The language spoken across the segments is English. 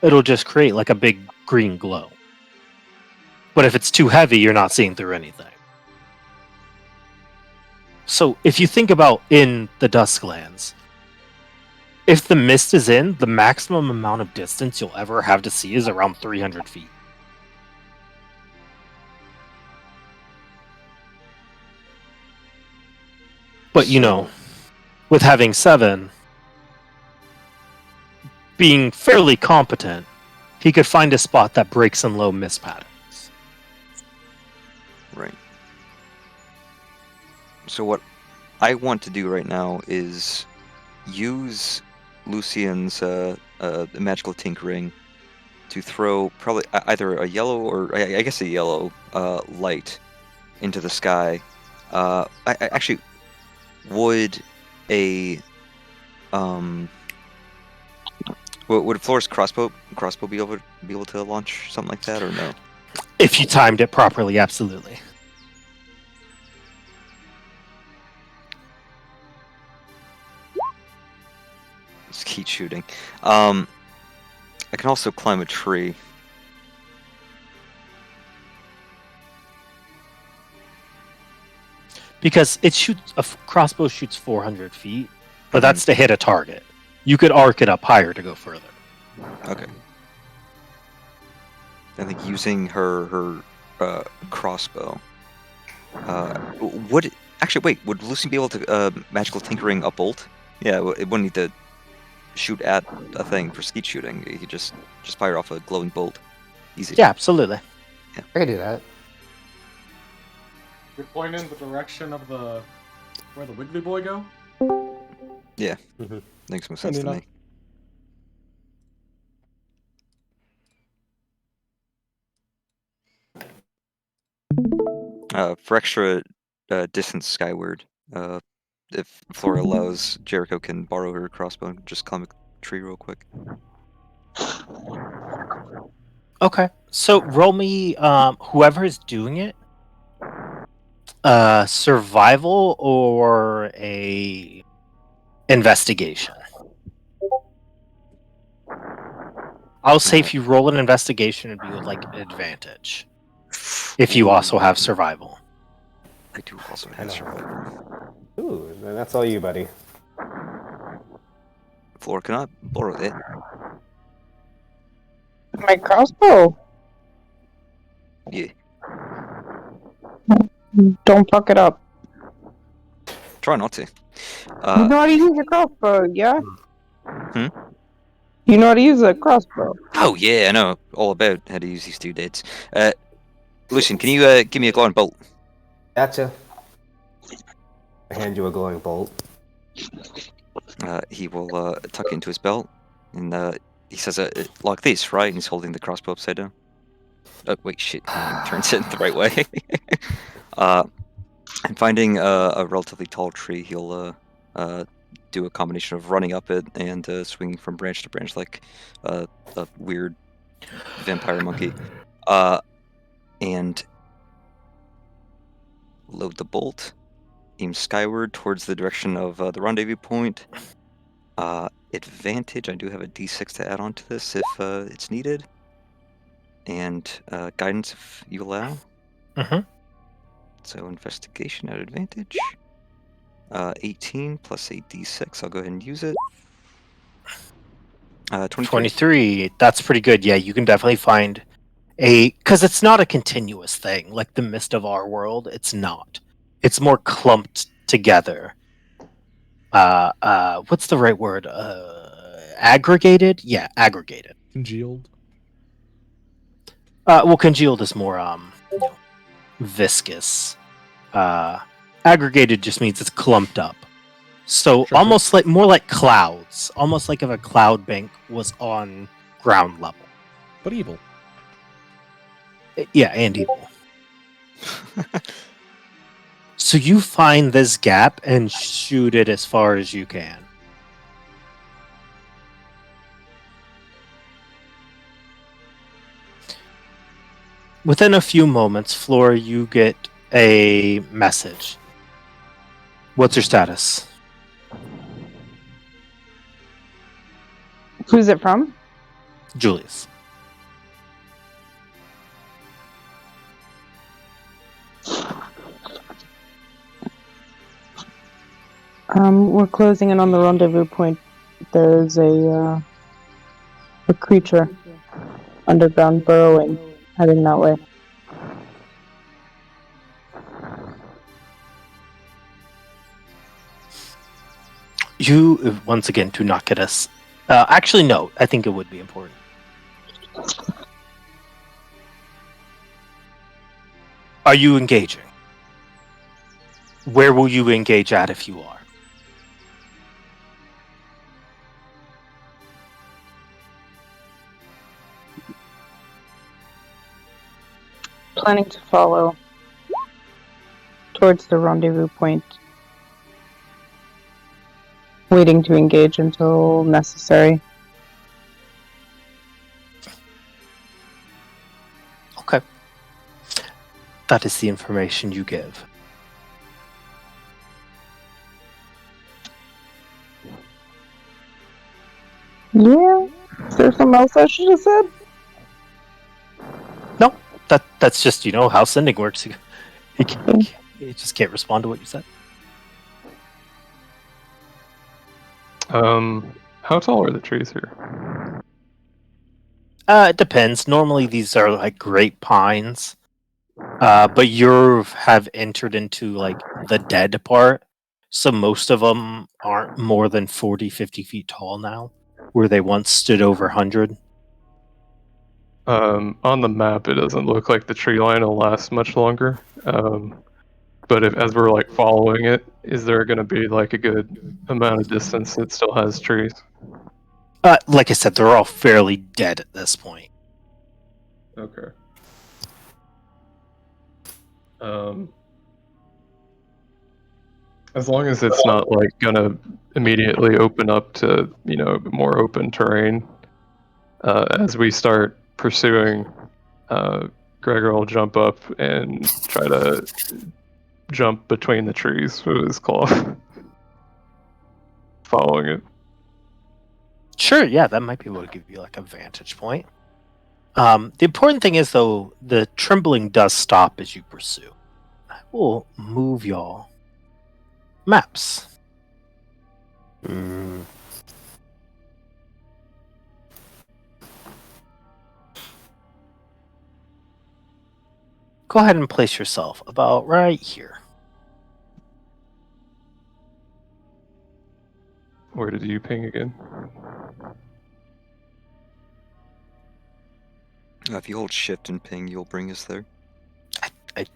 it'll just create like a big green glow. But if it's too heavy, you're not seeing through anything. So if you think about in the Dusklands, if the mist is in, the maximum amount of distance you'll ever have to see is around 300 feet. But with having 7, being fairly competent, he could find a spot that breaks in low mist patterns. Right. So what I want to do right now is use Lucian's magical tinkering to throw probably either a yellow or I guess a yellow light into the sky. I actually would a would Flora's crossbow be able to launch something like that or no? If you timed it properly, absolutely. Just keep shooting. I can also climb a tree. Because a crossbow shoots 400 feet, but that's to hit a target. You could arc it up higher to go further. Okay. I think using her crossbow. Would Lucian be able to magical tinkering a bolt? Yeah, it wouldn't need to shoot at a thing for skeet shooting. You could just fire off a glowing bolt. Easy. Yeah, absolutely. Yeah. I can do that. You're pointing in the direction of where the Wiggly Boy go? Yeah. Mm-hmm. Makes more sense to me. For extra distance skyward, if Flora allows, Jericho can borrow her crossbow and just climb a tree real quick. Okay, so roll me, whoever is doing it, survival or a investigation. I'll say if you roll an investigation, it'd be with like an advantage. If you also have survival. I do also have survival. Ooh, then that's all you, buddy. Flora, can I borrow it? My crossbow. Yeah. Don't fuck it up. Try not to. You know how to use a crossbow, yeah? Hmm? You know how to use a crossbow. Oh yeah, I know all about how to use these two dates. Lucian, can you give me a glowing bolt? Gotcha. I hand you a glowing bolt. He will tuck it into his belt, and he says, like this, right? And he's holding the crossbow upside down. Oh, wait, shit. He turns it the right way. And finding a relatively tall tree, he'll do a combination of running up it and swinging from branch to branch like a weird vampire monkey. And load the bolt, aim skyward towards the direction of the rendezvous point. Advantage, I do have a d6 to add on to this if it's needed. And guidance if you allow. Mm-hmm. So investigation at advantage. 18 plus a d6. I'll go ahead and use it. 23. That's pretty good. Yeah, you can definitely find because it's not a continuous thing like the mist of our world. It's not. It's more clumped together. What's the right word? Aggregated? Yeah, aggregated. Congealed. Well, congealed is more viscous. Aggregated just means it's clumped up. So almost like more like clouds. Almost like if a cloud bank was on ground level. But evil. Yeah, and evil. So you find this gap and shoot it as far as you can. Within a few moments, Flora, you get a message. What's your status? Who's it from? Julius. We're closing in on the rendezvous point. There's a creature underground burrowing, heading that way. You, once again, do not get us. Actually, no. I think it would be important. Are you engaging? Where will you engage at if you are? Planning to follow towards the rendezvous point. Waiting to engage until necessary. Okay. That is the information you give. Yeah. Is there something else I should have said? No, that's just, how sending works. You just can't respond to what you said. How tall are the trees here? It depends. Normally these are like great pines. But you have entered into like the dead part. So most of them aren't more than 40, 50 feet tall now, where they once stood over 100. On the map, it doesn't look like the tree line will last much longer. But as we're like following it, is there going to be like a good amount of distance that still has trees? Like I said, they're all fairly dead at this point. Okay. As long as it's not like gonna immediately open up to more open terrain, as we start pursuing, Gregor will jump up and try to jump between the trees with his claw, following it. Sure, yeah, that might be able to give you like a vantage point. The important thing is, though, the trembling does stop as you pursue. I will move y'all maps. Go ahead and place yourself about right here. Where did you ping again? If you hold shift and ping, you'll bring us there. I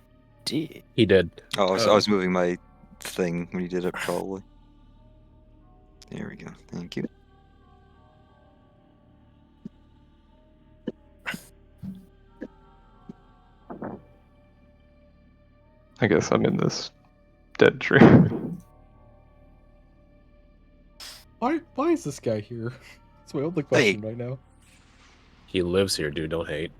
did. He did. Oh, I was moving my thing when you did it, probably. There we go. Thank you. I guess I'm in this dead tree. Why is this guy here? That's my only question right now. He lives here, dude. Don't hate.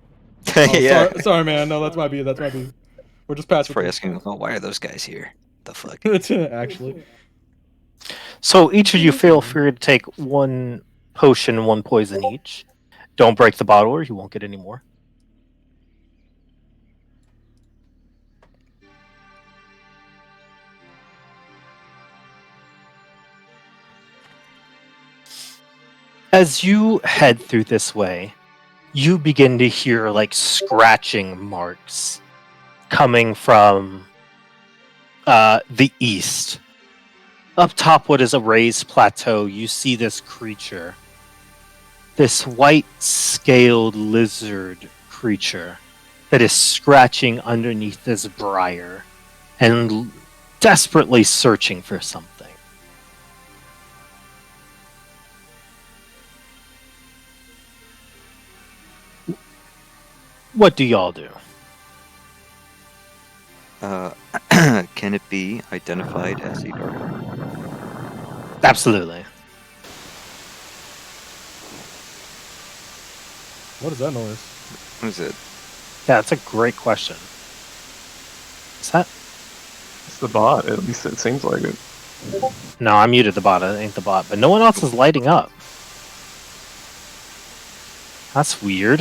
Oh, Yeah. sorry, man. No, that's my B. We're just passing. Probably asking, why are those guys here? The fuck? Actually. So each of you feel free to take one potion and one poison each. Don't break the bottle or you won't get any more. As you head through this way, you begin to hear like scratching marks coming from the east. Up top, what is a raised plateau, you see this creature. This white scaled lizard creature that is scratching underneath this briar and desperately searching for something. What do y'all do? Can it be identified as a dark? Absolutely. What is that noise? What is it? Yeah, that's a great question. Is that? It's the bot, at least it seems like it. No, I muted the bot. It ain't the bot. But no one else is lighting up. That's weird.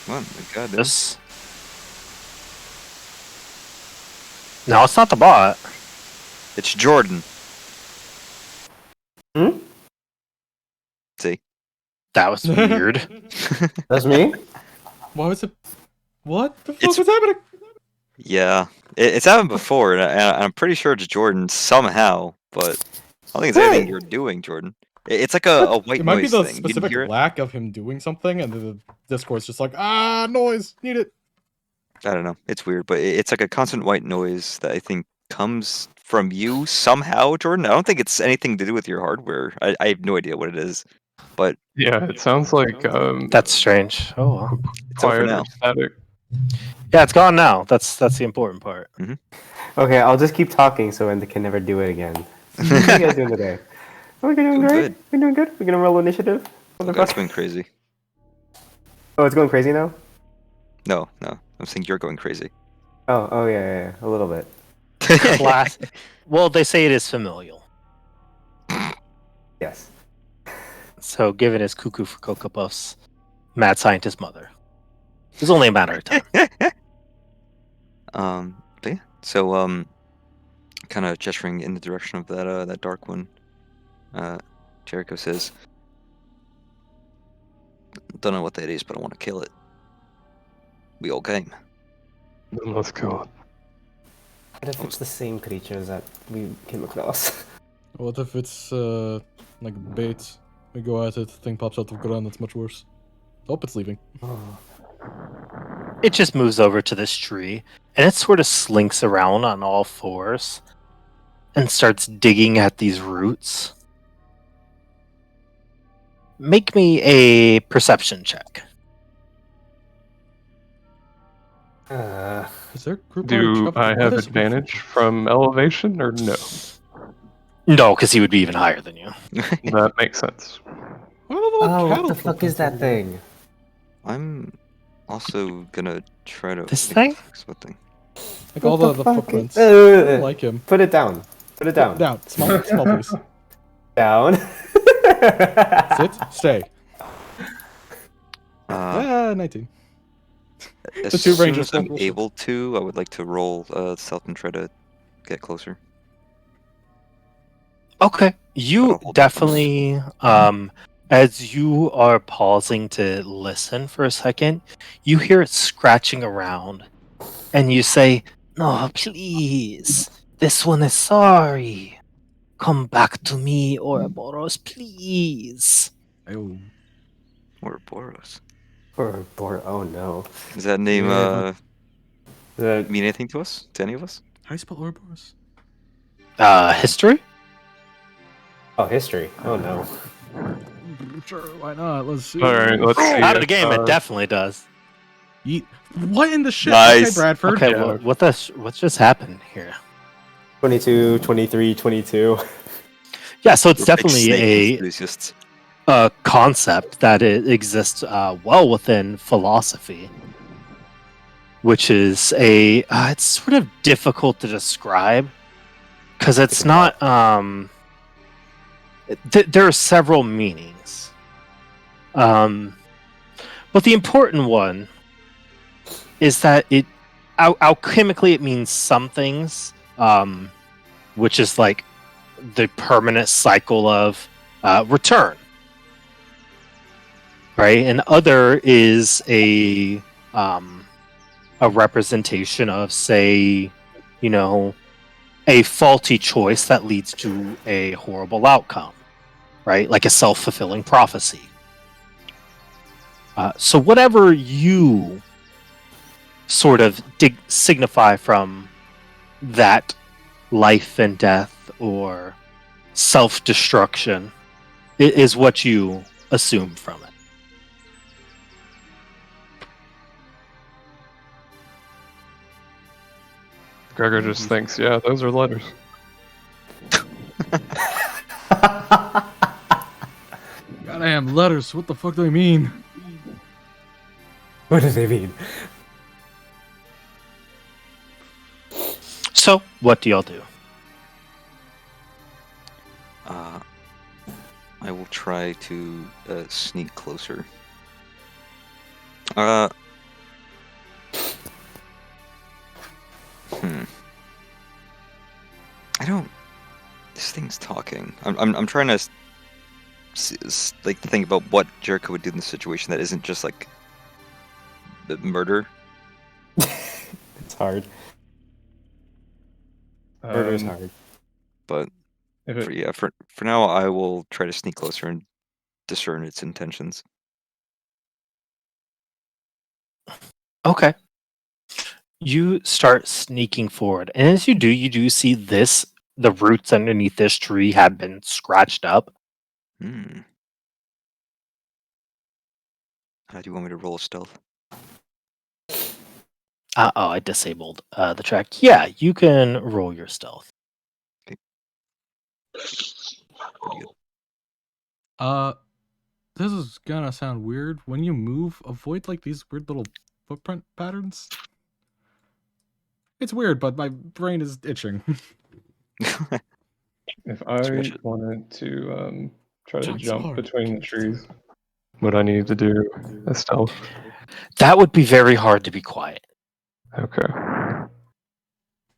What? My God, dude. This. No, it's not the bot. It's Jordan. Hmm? See? That was weird. That's me? Why was it? What the fuck It's- was happening? Yeah. It's happened before, and I'm pretty sure it's Jordan somehow, but I don't think it's anything Hey! you're doing, Jordan. It's like a white It might be noise the thing. You didn't specific hear it? lack of him doing something, and the Discord's just like, noise, need it. I don't know. It's weird, but it's like a constant white noise that I think comes from you somehow, Jordan. I don't think it's anything to do with your hardware. I have no idea what it is, but Yeah, it sounds like That's strange. Oh well. it's over quiet or now. static. Yeah, it's gone now. That's the important part. Okay, I'll just keep talking so Enda can never do it again. How are you guys doing today? Oh, we're doing Doing great. good. We're doing good. We're gonna roll initiative. Oh, God, it's going crazy. Oh, it's going crazy now? No. I'm saying you're going crazy. Oh, yeah, a little bit. Class. Well, they say it is familial. Yes. So, given his cuckoo for Cocoa Puffs, mad scientist mother. It's only a matter of time. But yeah. So kind of gesturing in the direction of that dark one. Jericho says, "Don't know what that is, but I want to kill it. We all game." Then let's go. What if it's the same creatures that we came across? What if it's like bait? We go at it, thing pops out of the ground. That's much worse. Oh, it's leaving. Oh. It just moves over to this tree, and it sort of slinks around on all fours and starts digging at these roots. Make me a perception check. Is there group Do I have what is- advantage from elevation or no? No, because he would be even higher than you. That makes sense. What are the little Oh, what cattle the fuck is that thing? I'm also gonna try to. This thing? What thing? Like all What the fuck footprints. is- I don't like him. Put it down. Put it down. Down. Small, please. Down. Sit. Stay. Uh, 19. as the two soon rangers as I'm both roll able to, I would like to roll stealth and try to get closer. Okay. I You don't hold definitely, as you are pausing to listen for a second, you hear it scratching around, and you say, "No, please. This one is sorry. Come back to me, Ouroboros, please." Oh. Or Boros. Oh no. Does that name Yeah, That- mean anything to us? To any of us? How do you spell Ouroboros? History? Oh, history. Oh no. Sure, why not? Let's see. All right, let's see. Out of the if, game, it definitely does. Eat. What in the shit? Nice. Okay, Bradford. Okay, Yeah. well, what's just happened here? 22, 23, 22. Yeah, so it's We're big definitely snake enthusiasts. a concept that it exists well within philosophy, which is it's sort of difficult to describe because it's not there are several meanings, but the important one is that it alchemically it means some things, which is like the permanent cycle of return, right? And other is a representation of, say, a faulty choice that leads to a horrible outcome, right? Like a self-fulfilling prophecy. So whatever you sort of signify from that life and death or self-destruction is what you assume from it. Gregor just thinks, yeah, those are letters. Goddamn letters. What the fuck do they mean? What do they mean? So, what do y'all do? I will try to sneak closer. Uh. Hmm. I don't. This thing's talking. I'm trying to like think about what Jericho would do in this situation that isn't just like the murder. It's hard. Murder's hard. But If for it, for now, I will try to sneak closer and discern its intentions. Okay. You start sneaking forward, and as you do see this. The roots underneath this tree have been scratched up. Hmm. Do you want me to roll a stealth? I disabled the track. Yeah, you can roll your stealth. Pretty good. This is gonna sound weird. When you move, avoid like these weird little footprint patterns. It's weird, but my brain is itching. if I Scratch it. wanted to try to Trying so jump hard. between the trees, would I need to do a stealth? That would be very hard to be quiet. Okay.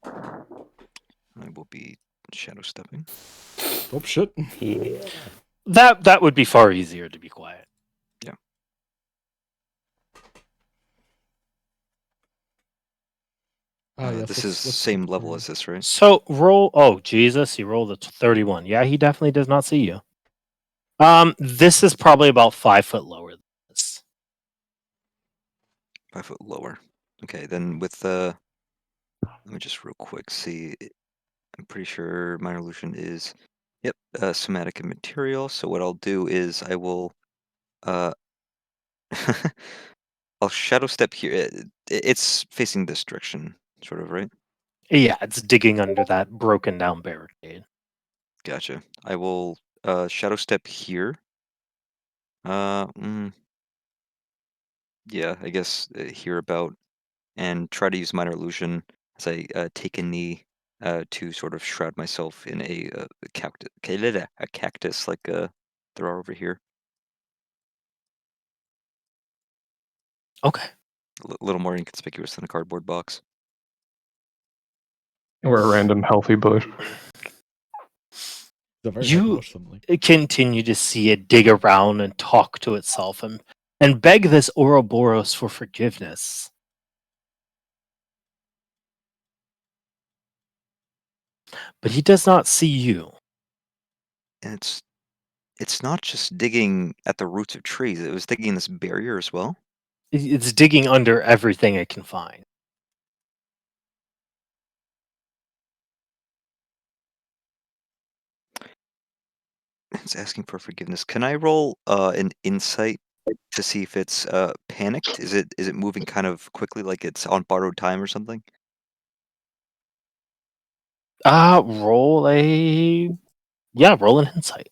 I will be shadow stepping. Oh shit. Yeah. That would be far easier to be quiet. Yes, This is same level as this, right? So roll. Oh Jesus, he rolled a 31. Yeah, he definitely does not see you. This is probably about 5 foot lower than this. 5 foot lower. Okay, then with the. Let me just real quick see. I'm pretty sure minor illusion is. Yep, somatic and material. So what I'll do is I will. Uh, I'll shadow step here. It's facing this direction, sort of, right? Yeah, it's digging under that broken down barricade. Gotcha. I will shadow step here. Yeah, I guess here about, and try to use minor illusion as I take a knee to sort of shroud myself in a cactus like there are over here. Okay. A little more inconspicuous than a cardboard box. Or a random healthy bush. It's a very You- healthy bush, something. Continue to see it dig around and talk to itself and beg this Ouroboros for forgiveness. But he does not see you. And it's not just digging at the roots of trees. It was digging this barrier as well. It's digging under everything it can find. It's asking for forgiveness. Can I roll an insight to see if it's panicked? Is it moving kind of quickly, like it's on borrowed time or something? Roll a roll an insight.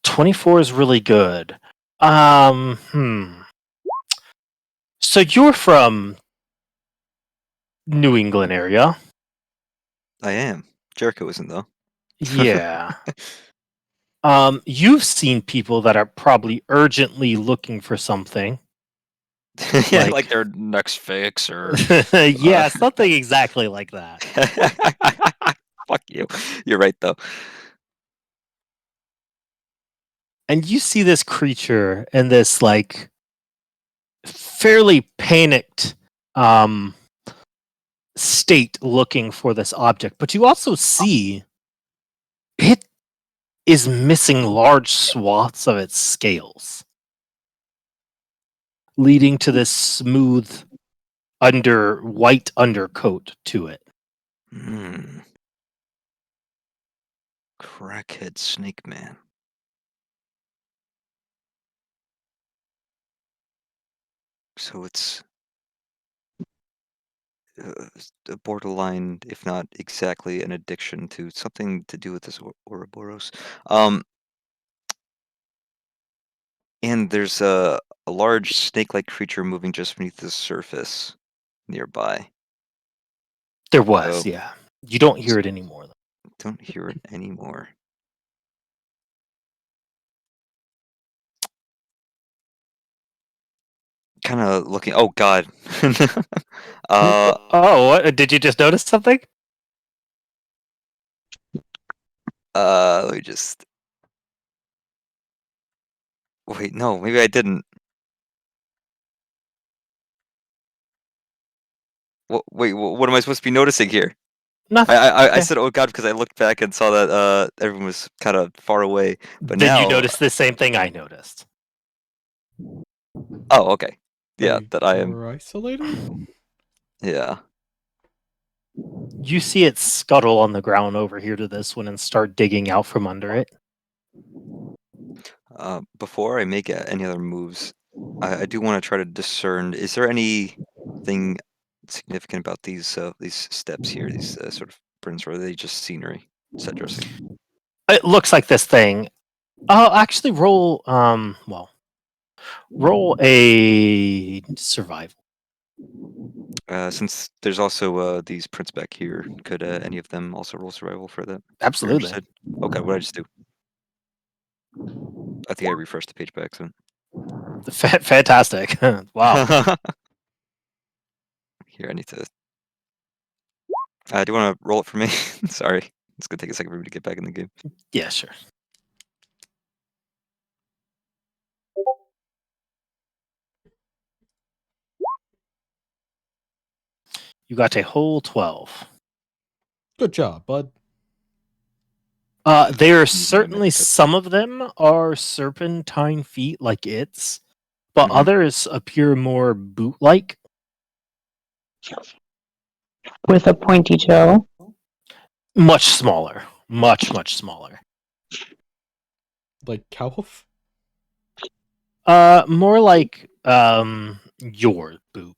24 is really good. So you're from New England area. I am. Jericho isn't though. Yeah. You've seen people that are probably urgently looking for something. Yeah, Like- like their next fix or Yeah, something exactly like that. fuck you. You're right though. And you see this creature in this like fairly panicked state looking for this object, but you also see it is missing large swaths of its scales, leading to this smooth white undercoat to it. Hmm. Crackhead snake man. So it's a borderline, if not exactly, an addiction to something to do with this Ouroboros. And there's a large snake-like creature moving just beneath the surface nearby. There was, Oh. yeah. You don't hear it anymore. Don't hear it anymore. kind of looking. Oh God. Oh, what? Did you just notice something? Let me just. Wait, no, maybe I didn't. Wait, what am I supposed to be noticing here? Nothing. I said, "Oh God," because I looked back and saw that everyone was kind of far away. But Then now, you notice the same thing I noticed. oh, okay, yeah, Wait, that I am. we're isolated? Yeah. You see it scuttle on the ground over here to this one and start digging out from under it. Before I make any other moves, I do want to try to discern. Is there anything significant about these steps here? These sort of prints, or are they just scenery, set dressing? It looks like this thing. Oh, actually, roll. Roll a survival. Since there's also these prints back here, could any of them also roll survival for that? If you're Absolutely. interested. Okay, what did I just do? I think I refreshed the page by accident. Fantastic. Wow. Here, I need to. Do you want to roll it for me? Sorry, it's gonna take a second for me to get back in the game. Yeah, sure. You got a whole 12. Good job, bud. There are Use my certainly magic touch. some of them are serpentine feet like its, but Mhm. others appear more boot-like. With a pointy toe. Much smaller. Much smaller. Like cow hoof? More like your boot.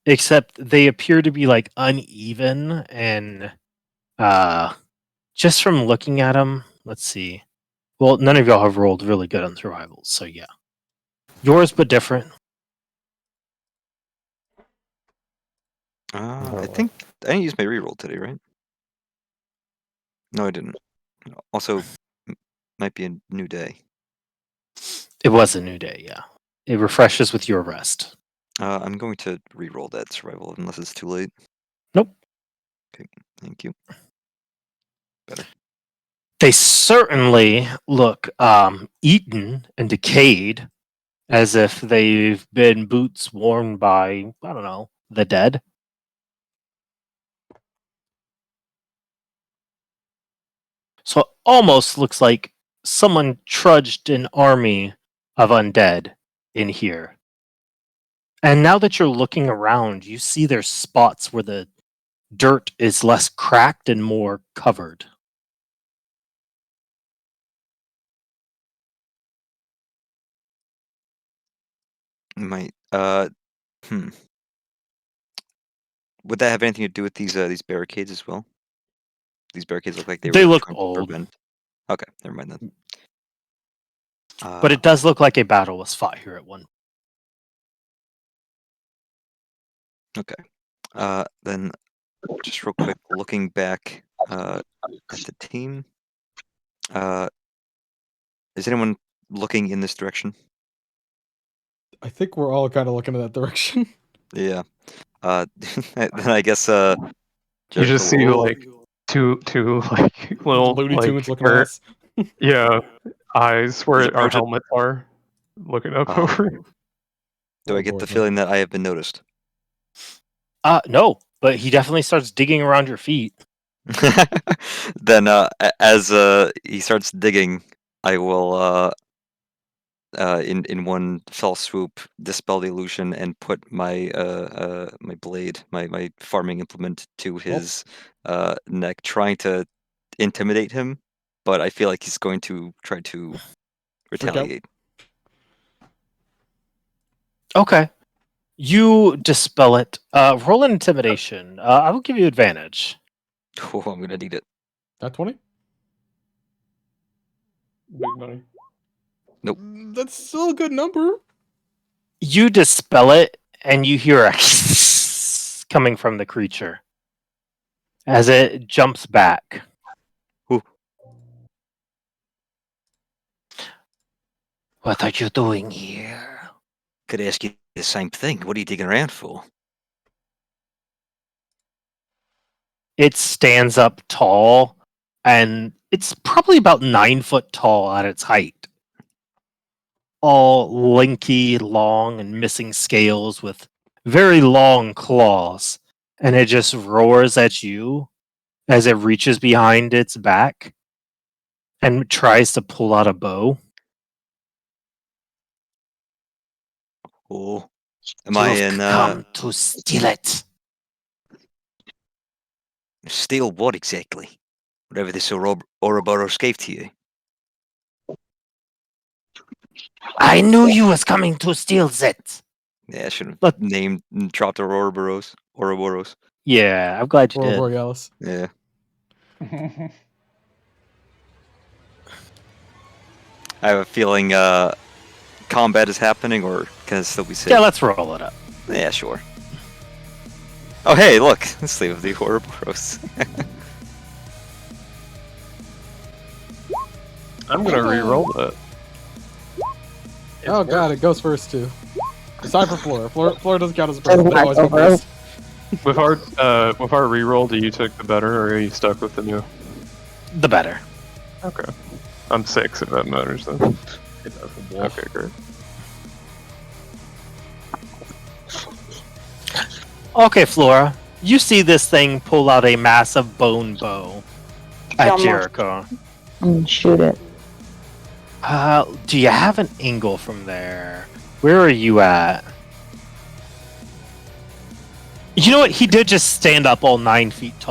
Except they appear to be like uneven and just from looking at them, let's see. Well, none of y'all have rolled really good on survival, so yeah. Yours, but different. I think I didn't use my reroll today, right? No, I didn't. Also, might be a new day. It was a new day, yeah. It refreshes with your rest. I'm going to reroll that survival unless it's too late. Nope. Okay, thank you. Better. They certainly look eaten and decayed, as if they've been boots worn by, I don't know, the dead. So it almost looks like someone trudged an army of undead in here. And now that you're looking around, you see there's spots where the dirt is less cracked and more covered. Might hmm. Would that have anything to do with these barricades as well? These barricades look like they They were look trying to old, prevent. Okay, never mind then. but it does look like a battle was fought here at one. Okay. Then just real quick, looking back at the team. Is anyone looking in this direction? I think we're all kind of looking in that direction. Yeah. Then I guess You Jericho just see will- like two like little Looney Tunes like looking at us. yeah eyes Is where it our pointed? helmets are looking up Oh. over. Do I get the feeling that I have been noticed? No, but he definitely starts digging around your feet. Then as he starts digging, I will in one fell swoop dispel the illusion and put my my blade, my farming implement to his neck, trying to intimidate him, but I feel like he's going to try to Freak out. retaliate. Okay. You dispel it. Roll an intimidation. I will give you advantage. Oh, I'm gonna need it. That 20? Big money. Nope. That's still a good number. You dispel it, and you hear a coming from the creature as it jumps back. Ooh. What are you doing here? Could ask you the same thing. What are you digging around for? It stands up tall, and it's probably about 9 foot tall at its height. All lanky, long, and missing scales with very long claws. And it just roars at you as it reaches behind its back and tries to pull out a bow. Oh, am I You've in come to steal it. steal what exactly? Whatever this Ouroboros gave to you. I knew you was coming to steal it. Yeah, I should have Look- named and dropped Ouroboros. Ouroboros. Yeah, I'm glad you Aurora did. Borealis. Yeah. I have a feeling combat is happening, or can it still be safe? Yeah, let's roll it up. Yeah, sure. Oh, hey, look! Slave of the Ouroboros. I'm gonna re-roll that. Oh god, it goes first too. It's time for Flora. Flora doesn't count as a person. They always go first. With our re-roll, do you take the better, or are you stuck with the new? The better. Okay. I'm 6 if that matters then. Okay, great. Okay, Flora. You see this thing pull out a massive bone bow at Almost. Jericho. I'm gonna shoot it. Do you have an angle from there? Where are you at? You know what? He did just stand up all 9 feet tall.